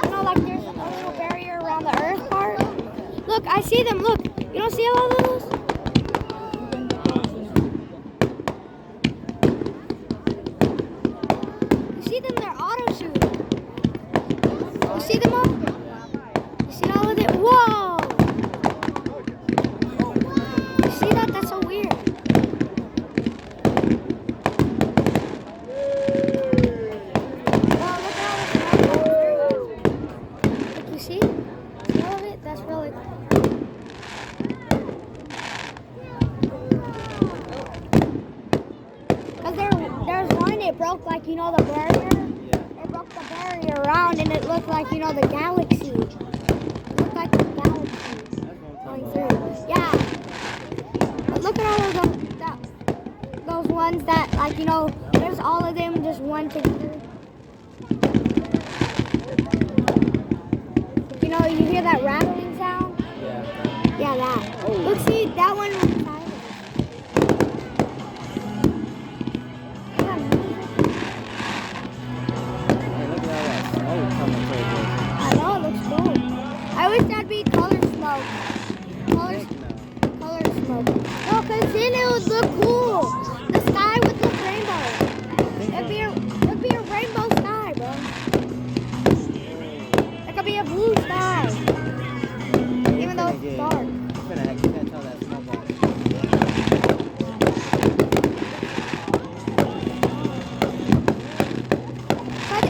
You know, like there's a little barrier around the Earth part. Look, I see them. Look, you don't see all of those? You see them? They're auto shooting. You see them all? You see all of it? Whoa! You see that? That's so weird. Wow, look at all this. Look, you see? See all of it? That's really cool. Cause there's one, it broke like, you know, the barrier. It broke the barrier around and it looked like, you know, the galaxy. It looked like the galaxy going through. Yeah. But look at all of those ones that, like, you know, there's all of them just one together. You know, you hear that rattling sound? Yeah. Yeah, that. Oh. Look, see, that one was silent. Hey, look at all that smoke coming towards us. I know, it looks cool. I wish that'd be color smoke. Color smoke. No, because then it would look cool. The sky would look rainbow. It'd be a rainbow sky, bro. It could be a blue sky. Even though it's dark. You can't tell that smoke off. But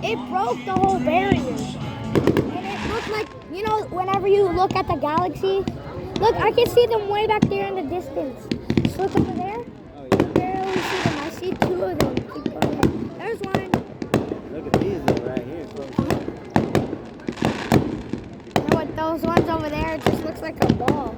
it broke the whole barrier. And it looked like, you know, whenever you look at the galaxy, look, I can see them way back there in the distance. Just look over there. Oh, yeah. Barely see them. I see two of them. Keep going there. There's one. Look at these though, right here. Close. You know what? Those ones over there, it just looks like a ball.